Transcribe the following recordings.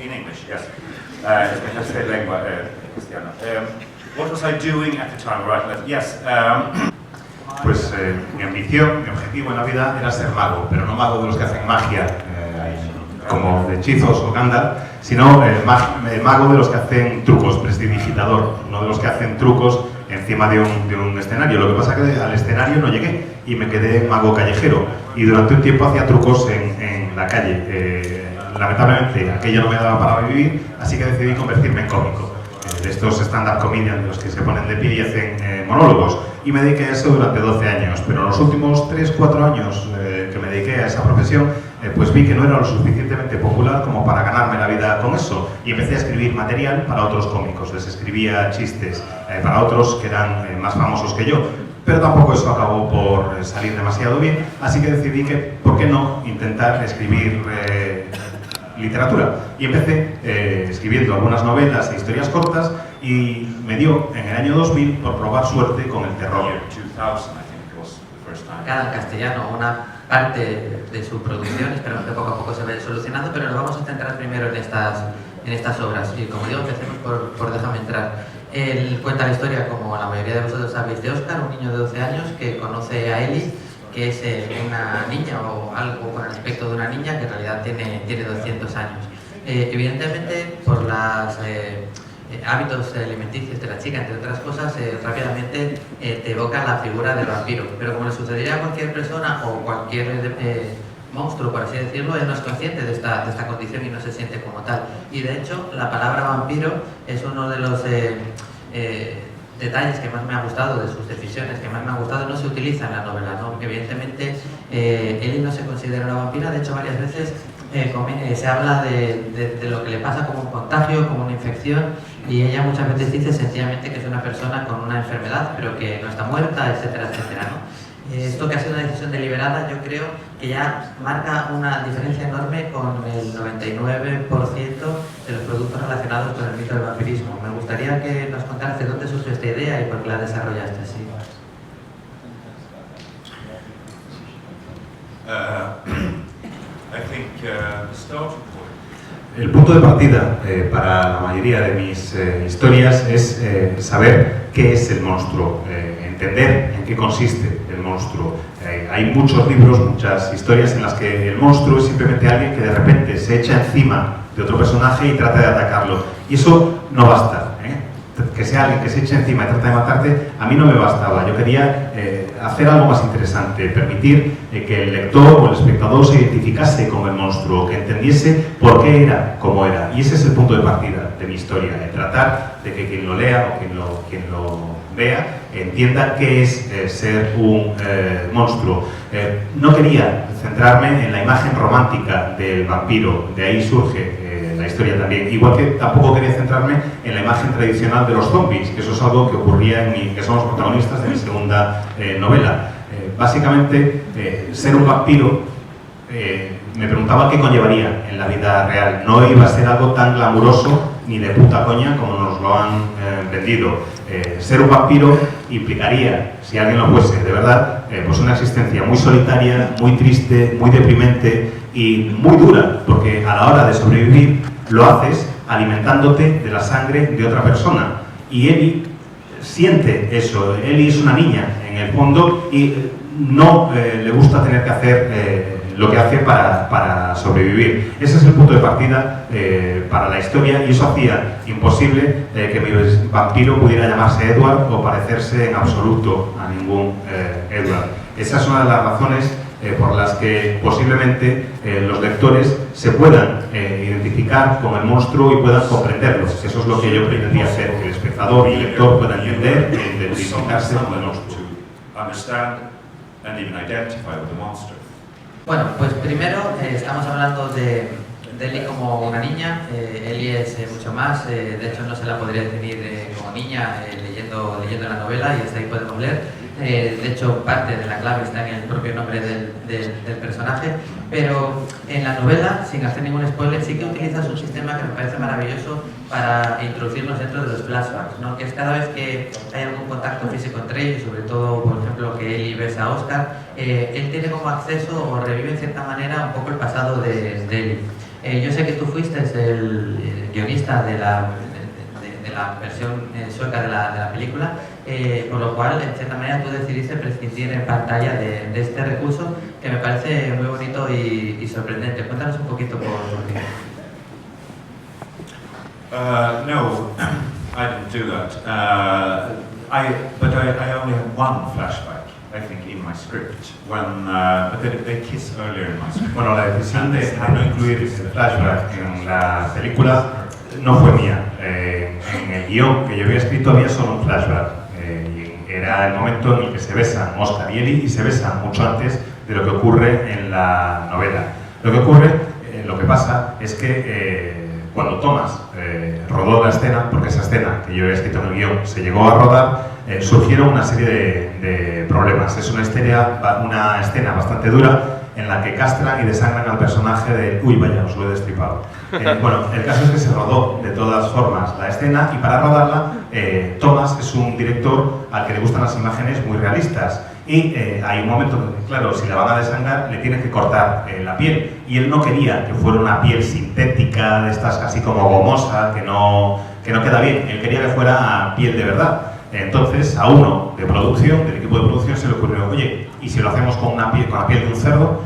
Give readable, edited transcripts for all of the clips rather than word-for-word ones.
in English, yes. Es lengua cristiana. What was I doing at the time? Right, yes. Pues mi ambición, mi objetivo en la vida era ser mago, pero no mago de los que hacen magia, como de hechizos o Gandalf, sino mago de los que hacen trucos, prestidigitador, no de los que hacen trucos encima de un escenario. Lo que pasa es que al escenario no llegué y me quedé mago callejero y durante un tiempo hacía trucos en la calle. Lamentablemente aquello no me daba para vivir, así que decidí convertirme en cómico. De estos stand-up comedians de los que se ponen de pie y hacen monólogos, y me dediqué a eso durante 12 años, pero en los últimos 3-4 años que me dediqué a esa profesión, pues vi que no era lo suficientemente popular como para ganarme la vida con eso, y empecé a escribir material para otros cómicos, les escribía chistes para otros que eran más famosos que yo, pero tampoco eso acabó por salir demasiado bien, así que decidí que, ¿por qué no intentar escribir literatura? Y empecé escribiendo algunas novelas e historias cortas y me dio en el año 2000 por probar suerte con el terror. Cada castellano una parte de su producción, esperamos que poco a poco se vaya solucionando, pero nos vamos a centrar primero en estas obras. Y como digo, empecemos por Déjame entrar. Él cuenta la historia, como la mayoría de vosotros sabéis, de Óscar, un niño de 12 años que conoce a Ellie, que es una niña o algo con el aspecto de una niña que en realidad tiene 200 años. Evidentemente, por los hábitos alimenticios de la chica, entre otras cosas, rápidamente te evoca la figura del vampiro. Pero como le sucedería a cualquier persona o cualquier monstruo, por así decirlo, él no es consciente de esta condición y no se siente como tal. Y de hecho, la palabra vampiro es uno de los detalles que más me ha gustado, de sus decisiones que más me han gustado. No se utiliza en la novela, ¿no? Evidentemente Ellie no se considera una vampira, de hecho varias veces se habla de lo que le pasa como un contagio, como una infección, y ella muchas veces dice sencillamente que es una persona con una enfermedad pero que no está muerta, etcétera, etcétera, ¿no? Esto que ha sido una decisión deliberada, yo creo que ya marca una diferencia enorme con el 99% de los productos relacionados con el mito del vampirismo. Me gustaría que nos contaras de dónde surgió esta idea y por qué la desarrollaste así. El punto de partida para la mayoría de mis historias es saber qué es el monstruo, entender en qué consiste el monstruo. Hay muchos libros, muchas historias en las que el monstruo es simplemente alguien que de repente se echa encima de otro personaje y trata de atacarlo. Y eso no basta. Que sea alguien que se eche encima y trata de matarte, a mí no me bastaba. Yo quería hacer algo más interesante, permitir que el lector o el espectador se identificase con el monstruo, que entendiese por qué era como era. Y ese es el punto de partida de mi historia, tratar de que quien lo lea o quien lo vea entienda qué es ser un monstruo. No quería centrarme en la imagen romántica del vampiro, de ahí surge la historia también, igual que tampoco quería centrarme en la imagen tradicional de los zombies, que eso es algo que ocurría que son los protagonistas de mi segunda novela. Básicamente, ser un vampiro me preguntaba qué conllevaría en la vida real. No iba a ser algo tan glamuroso ni de puta coña como nos lo han vendido. Ser un vampiro implicaría, si alguien lo fuese de verdad, pues una existencia muy solitaria, muy triste, muy deprimente y muy dura, porque a la hora de sobrevivir lo haces alimentándote de la sangre de otra persona. Y Ellie siente eso. Ellie es una niña en el fondo y no le gusta tener que hacer lo que hace para sobrevivir. Ese es el punto de partida para la historia, y eso hacía imposible que mi vampiro pudiera llamarse Edward o parecerse en absoluto a ningún Edward. Esa es una de las razones por las que posiblemente los lectores se puedan identificar con el monstruo y puedan comprenderlo. Eso es lo que yo pretendía hacer, que el espectador y el lector puedan entender e identificarse con el monstruo. Bueno, pues primero estamos hablando de Ellie como una niña. Ellie es mucho más, de hecho no se la podría definir como niña leyendo la novela, y hasta ahí podemos leer. De hecho, parte de la clave está en el propio nombre del personaje, pero en la novela, sin hacer ningún spoiler, sí que utilizas un sistema que me parece maravilloso para introducirnos dentro de los flashbacks, ¿no? Que es cada vez que hay algún contacto físico entre ellos, sobre todo, por ejemplo, que Ellie besa a Óscar, él tiene como acceso o revive en cierta manera un poco el pasado de Ellie. Yo sé que tú fuiste el guionista de la versión sueca de la película, por lo cual, en cierta manera, tú decidiste prescindir en pantalla de este recurso, que me parece muy bonito y sorprendente. Cuéntanos un poquito por qué. No, I didn't do that. But I only have one flashback, I think, in my script. But they kiss earlier in my script. Bueno, la decisión de no incluir el flashback en la película no fue mía. En el guión que yo había escrito había solo un flashback. Y era el momento en el que se besan Oscar y Eli, y se besan mucho antes de lo que ocurre en la novela. Lo que pasa es que cuando Thomas rodó la escena, porque esa escena que yo he escrito en el guión se llegó a rodar, surgieron una serie de problemas. Es una escena bastante dura en la que castran y desangran al personaje de... Uy, vaya, os lo he destripado. Bueno, el caso es que se rodó de todas formas la escena, y para rodarla, Thomas es un director al que le gustan las imágenes muy realistas. Y hay un momento donde, claro, si la van a desangrar, le tienen que cortar la piel. Y él no quería que fuera una piel sintética, de estas casi como gomosa, que no queda bien. Él quería que fuera piel de verdad. Entonces, a uno del equipo de producción, se le ocurrió, oye, ¿y si lo hacemos con la piel de un cerdo?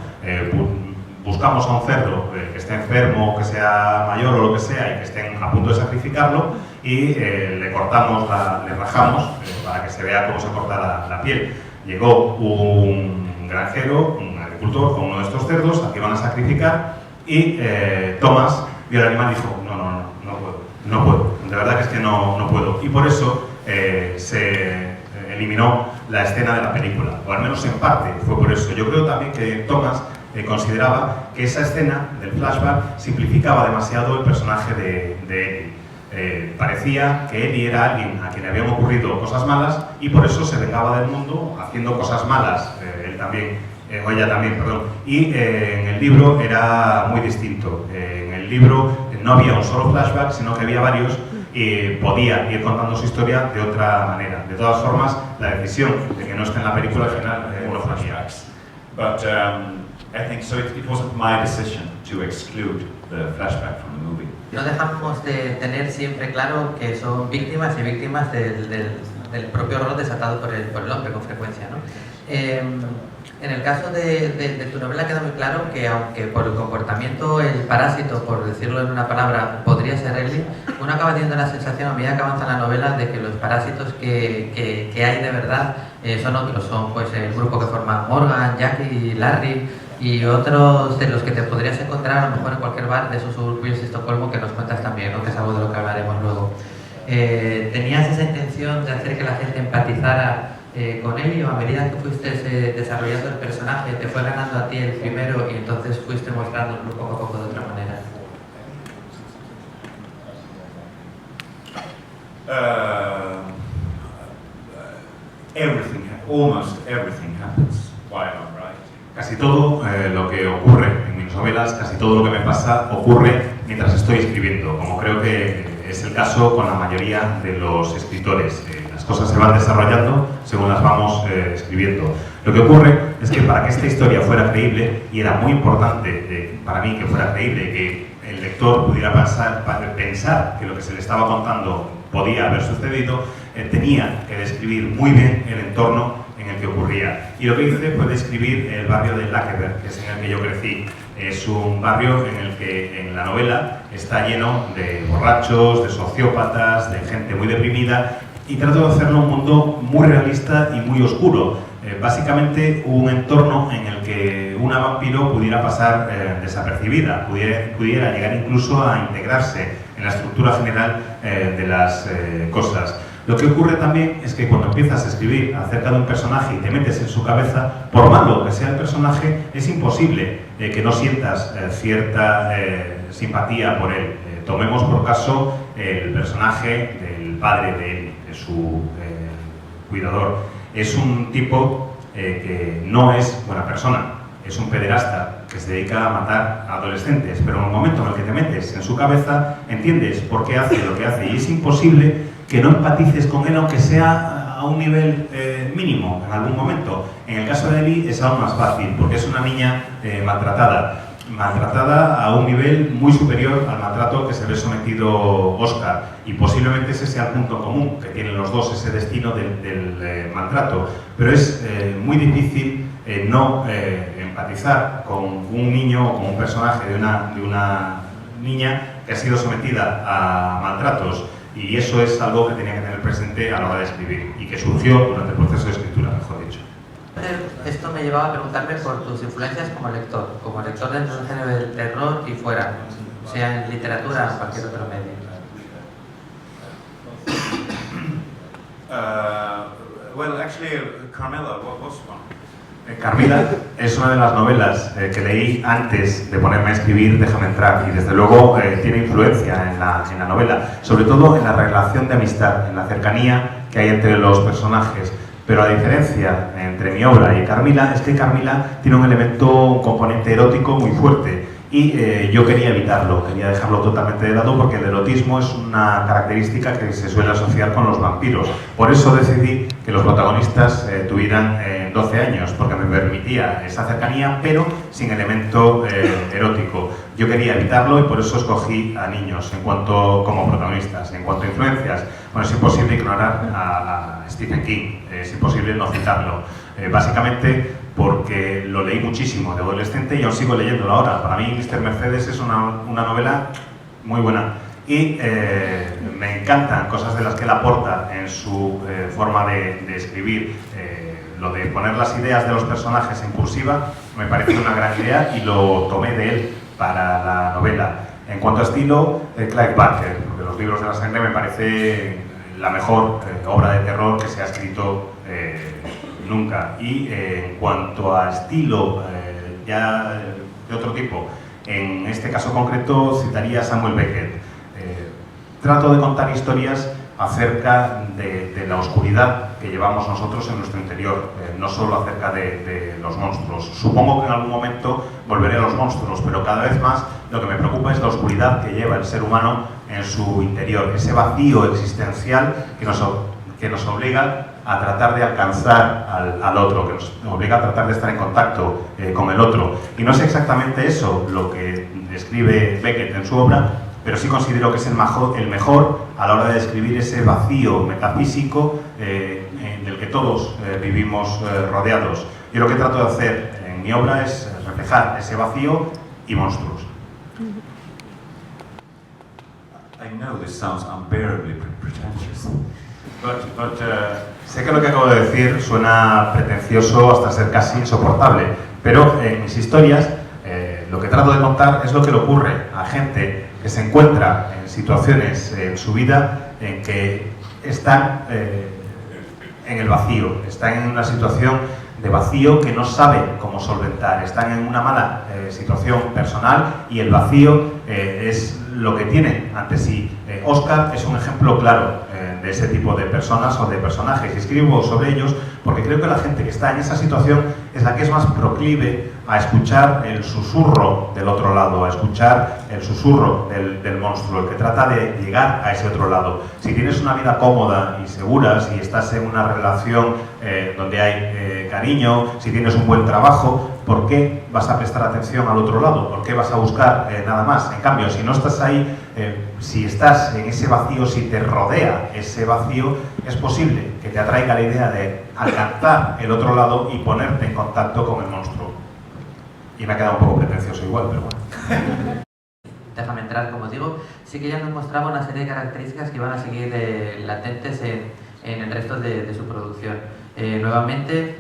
Buscamos a un cerdo que esté enfermo, que sea mayor o lo que sea, y que estén a punto de sacrificarlo, y le rajamos para que se vea cómo se corta la piel. Llegó un granjero, un agricultor, con uno de estos cerdos al que van a sacrificar, y Thomas vio el animal y dijo, no puedo, de verdad que es que no puedo. Y por eso se eliminó la escena de la película, o al menos en parte fue por eso. Yo creo también que Thomas consideraba que esa escena del flashback simplificaba demasiado el personaje de Eli. Parecía que Eli era alguien a quien le habían ocurrido cosas malas, y por eso se vengaba del mundo haciendo cosas malas, él también, o ella también, perdón. Y en el libro era muy distinto. En el libro no había un solo flashback, sino que había varios, y podía ir contando su historia de otra manera. De todas formas, la decisión de que no esté en la película al final no fue mía. But I think so. It wasn't my decision to exclude the flashback from the movie. No dejamos de tener siempre claro que son víctimas y víctimas del propio rol desatado por el hombre con frecuencia, ¿no? En el caso de tu novela queda muy claro que, aunque por el comportamiento el parásito, por decirlo en una palabra, podría ser Eli, uno acaba teniendo la sensación, a medida que avanza la novela, de que los parásitos que hay de verdad son otros. Son pues el grupo que forman Morgan, Jackie, Larry, y otros de los que te podrías encontrar a lo mejor en cualquier bar de esos suburbios de Estocolmo, que nos cuentas también, ¿no? Que es algo de lo que hablaremos luego. ¿Tenías esa intención de hacer que la gente empatizara con él, o a medida que fuiste desarrollando el personaje te fue ganando a ti el primero y entonces fuiste mostrándolo poco a poco de otra manera? Almost everything happens while I'm writing. Casi todo lo que ocurre en mis novelas, casi todo lo que me pasa, ocurre mientras estoy escribiendo, como creo que es el caso con la mayoría de los escritores. Las cosas se van desarrollando según las vamos escribiendo. Lo que ocurre es que para que esta historia fuera creíble, y era muy importante para mí que fuera creíble, que el lector pudiera pensar que lo que se le estaba contando podía haber sucedido, tenía que describir muy bien el entorno en el que ocurría. Y lo que hice fue describir el barrio de Lakeberg, que es en el que yo crecí. Es un barrio en el que en la novela está lleno de borrachos, de sociópatas, de gente muy deprimida, y trato de hacerlo un mundo muy realista y muy oscuro. Básicamente un entorno en el que una vampiro pudiera pasar desapercibida, pudiera llegar incluso a integrarse en la estructura general de las cosas. Lo que ocurre también es que cuando empiezas a escribir acerca de un personaje y te metes en su cabeza, por malo que sea el personaje, es imposible que no sientas cierta simpatía por él. Tomemos por caso el personaje del padre de él, de su cuidador. Es un tipo que no es buena persona, es un pederasta que se dedica a matar a adolescentes, pero en el momento en el que te metes en su cabeza, entiendes por qué hace lo que hace, y es imposible que no empatices con él, aunque sea a un nivel mínimo en algún momento. En el caso de Eli es aún más fácil, porque es una niña maltratada. maltratada a un nivel muy superior al maltrato que se ve sometido Oscar, y posiblemente ese sea el punto común que tienen los dos, ese destino del maltrato, pero es muy difícil no empatizar con un niño o con un personaje de una niña que ha sido sometida a maltratos, y eso es algo que tenía que tener presente a la hora de escribir y que surgió durante el proceso de escritura, mejor dicho. Esto me llevaba a preguntarme por tus influencias como lector dentro del género del terror y fuera, sea en literatura o en cualquier otro medio. Well, actually, Carmilla, what was one? Carmilla es una de las novelas que leí antes de ponerme a escribir Déjame entrar, y desde luego tiene influencia en la novela, sobre todo en la relación de amistad, en la cercanía que hay entre los personajes. Pero la diferencia entre mi obra y Carmilla es que Carmilla tiene un componente erótico muy fuerte, y yo quería evitarlo, quería dejarlo totalmente de lado, porque el erotismo es una característica que se suele asociar con los vampiros. Por eso decidí que los protagonistas tuvieran 12 años, porque me permitía esa cercanía, pero sin elemento erótico. Yo quería evitarlo y por eso escogí a niños como protagonistas. En cuanto a influencias, bueno, es imposible ignorar a Stephen King, es imposible no citarlo. Básicamente porque lo leí muchísimo de adolescente y aún sigo leyéndolo ahora. Para mí, Mr. Mercedes es una novela muy buena, y me encantan cosas de las que él aporta en su forma de escribir. Lo de poner las ideas de los personajes en cursiva me parece una gran idea y lo tomé de él para la novela. En cuanto a estilo, Clive Barker, de los libros de la sangre, me parece la mejor obra de terror que se ha escrito nunca. Y en cuanto a estilo ya de otro tipo, en este caso concreto citaría a Samuel Beckett. Trato de contar historias acerca de la oscuridad que llevamos nosotros en nuestro interior, no solo acerca de los monstruos. Supongo que en algún momento volveré a los monstruos, pero cada vez más lo que me preocupa es la oscuridad que lleva el ser humano en su interior, ese vacío existencial que nos obliga a tratar de alcanzar al otro, que nos obliga a tratar de estar en contacto con el otro. Y no es exactamente eso lo que describe Beckett en su obra, pero sí considero que es el mejor a la hora de describir ese vacío metafísico del que todos vivimos rodeados. Y lo que trato de hacer en mi obra es reflejar ese vacío y monstruos. I know this sounds unbearably pretentious, but sé que lo que acabo de decir suena pretencioso hasta ser casi insoportable, pero en mis historias lo que trato de contar es lo que le ocurre a gente que se encuentra en situaciones en su vida en que están en el vacío, están en una situación de vacío que no saben cómo solventar, están en una mala situación personal y el vacío es lo que tienen ante sí. Oscar es un ejemplo claro de ese tipo de personas o de personajes, y escribo sobre ellos porque creo que la gente que está en esa situación es la que es más proclive a escuchar el susurro del otro lado, a escuchar el susurro del monstruo, el que trata de llegar a ese otro lado. Si tienes una vida cómoda y segura, si estás en una relación donde hay cariño, si tienes un buen trabajo, ¿por qué vas a prestar atención al otro lado? ¿Por qué vas a buscar nada más? En cambio, si no estás ahí, si estás en ese vacío, si te rodea ese vacío, es posible que te atraiga la idea de alcanzar el otro lado y ponerte en contacto con el monstruo. Y me ha quedado un poco pretencioso igual, pero bueno. Déjame entrar, como digo, sí que ya nos mostraba una serie de características que van a seguir latentes en el resto de su producción. Nuevamente,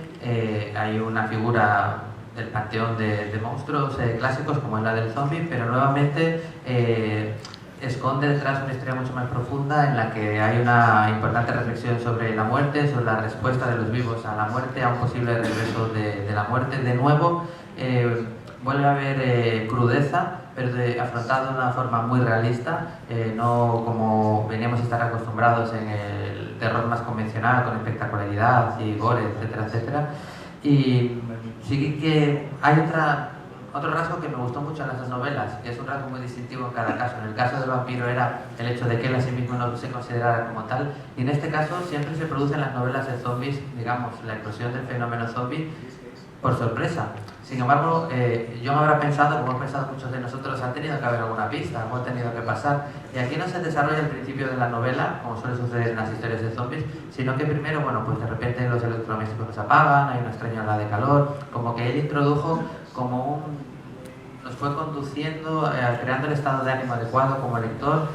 hay una figura del panteón de monstruos clásicos como es la del zombie, pero nuevamente esconde detrás una historia mucho más profunda en la que hay una importante reflexión sobre la muerte, sobre la respuesta de los vivos a la muerte, a un posible regreso de la muerte. De nuevo, vuelve a haber crudeza, pero afrontada de una forma muy realista, no como veníamos a estar acostumbrados en el terror más convencional, con espectacularidad y gore, etcétera, etcétera. Y sí que hay otro rasgo que me gustó mucho en las novelas, que es un rasgo muy distintivo en cada caso. En el caso del vampiro era el hecho de que él a sí mismo no se considerara como tal, y en este caso siempre se produce en las novelas de zombies, digamos, la explosión del fenómeno zombie por sorpresa. Sin embargo, yo me habrá pensado, como han pensado muchos de nosotros, han tenido que haber alguna pista, algo ha tenido que pasar. Y aquí no se desarrolla el principio de la novela, como suele suceder en las historias de zombies, sino que primero, bueno, pues de repente los electrodomésticos se apagan, hay una extraña ola de calor, como que él introdujo como nos fue conduciendo, creando el estado de ánimo adecuado como lector,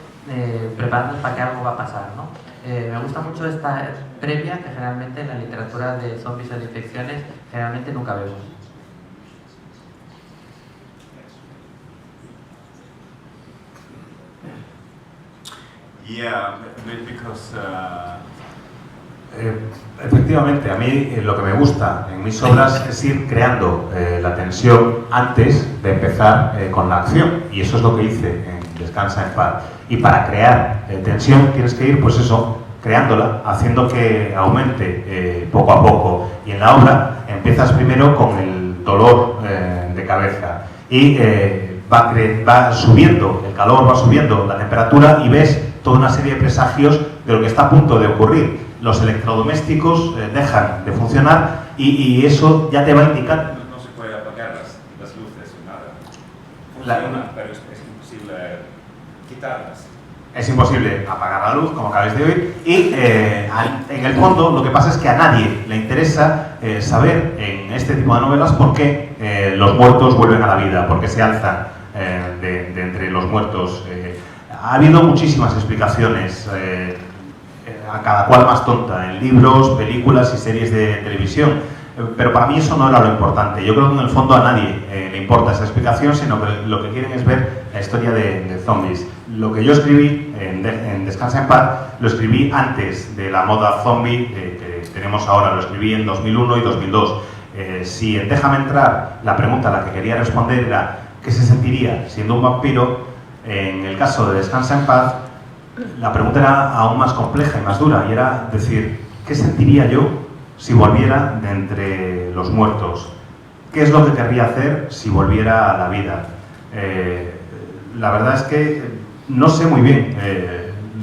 preparándonos para que algo va a pasar, ¿no? Me gusta mucho esta previa que generalmente en la literatura de zombies o de infecciones generalmente nunca vemos. Yeah, because efectivamente, a mí lo que me gusta en mis obras es ir creando la tensión antes de empezar con la acción, y eso es lo que hice en Descansa en Paz. Y para crear tensión tienes que ir, pues eso, creándola, haciendo que aumente poco a poco. Y en la obra empiezas primero con el dolor de cabeza y va subiendo el calor, va subiendo la temperatura y ves toda una serie de presagios de lo que está a punto de ocurrir. Los electrodomésticos dejan de funcionar y eso ya te va a indicar. no se puede apagar las luces o nada. Funciona, pero es imposible quitarlas. Es imposible apagar la luz, como acabáis de oír, y en el fondo lo que pasa es que a nadie le interesa saber en este tipo de novelas por qué los muertos vuelven a la vida, por qué se alzan de entre los muertos. Ha habido muchísimas explicaciones, a cada cual más tonta, en libros, películas y series de televisión, pero para mí eso no era lo importante. Yo creo que en el fondo a nadie le importa esa explicación, sino que lo que quieren es ver la historia de zombies. Lo que yo escribí en Descansa en Paz, lo escribí antes de la moda zombie que tenemos ahora, lo escribí en 2001 y 2002. Si en Déjame entrar la pregunta a la que quería responder era ¿qué se sentiría siendo un vampiro? En el caso de Descansa en Paz, la pregunta era aún más compleja y más dura, y era decir, ¿qué sentiría yo si volviera de entre los muertos? ¿Qué es lo que querría hacer si volviera a la vida? La verdad es que no sé muy bien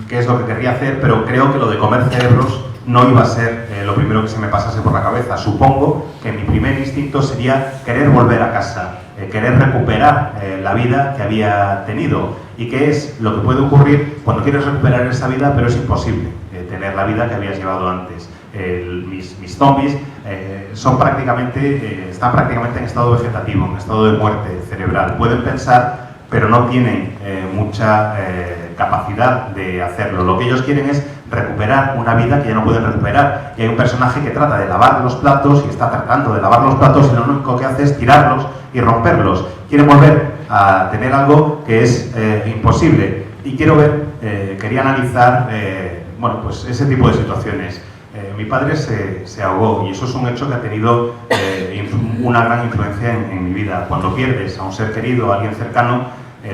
qué es lo que querría hacer, pero creo que lo de comer cerebros no iba a ser lo primero que se me pasase por la cabeza. Supongo que mi primer instinto sería querer volver a casa, querer recuperar la vida que había tenido, y qué es lo que puede ocurrir cuando quieres recuperar esa vida, pero es imposible tener la vida que habías llevado antes. Mis zombies están prácticamente en estado vegetativo, en estado de muerte cerebral. Pueden pensar, pero no tienen mucha capacidad de hacerlo. Lo que ellos quieren es recuperar una vida que ya no pueden recuperar. Y hay un personaje que trata de lavar los platos y está tratando de lavar los platos y lo único que hace es tirarlos y romperlos. Quiere volver a tener algo que es imposible. Y quería analizar bueno, pues ese tipo de situaciones. Mi padre se ahogó, y eso es un hecho que ha tenido una gran influencia en mi vida. Cuando pierdes a un ser querido, a alguien cercano,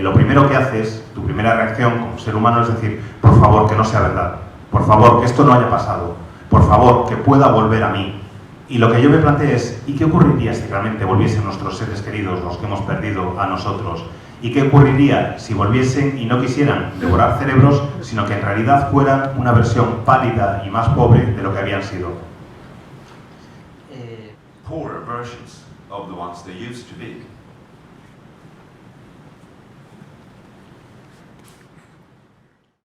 lo primero que haces, tu primera reacción como ser humano es decir, por favor, que no sea verdad, por favor, que esto no haya pasado, por favor, que pueda volver a mí. Y lo que yo me planteé es, ¿y qué ocurriría si realmente volviesen nuestros seres queridos, los que hemos perdido a nosotros? ¿Y qué ocurriría si volviesen y no quisieran devorar cerebros, sino que en realidad fueran una versión pálida y más pobre de lo que habían sido? Poorer versions of the ones they used to be.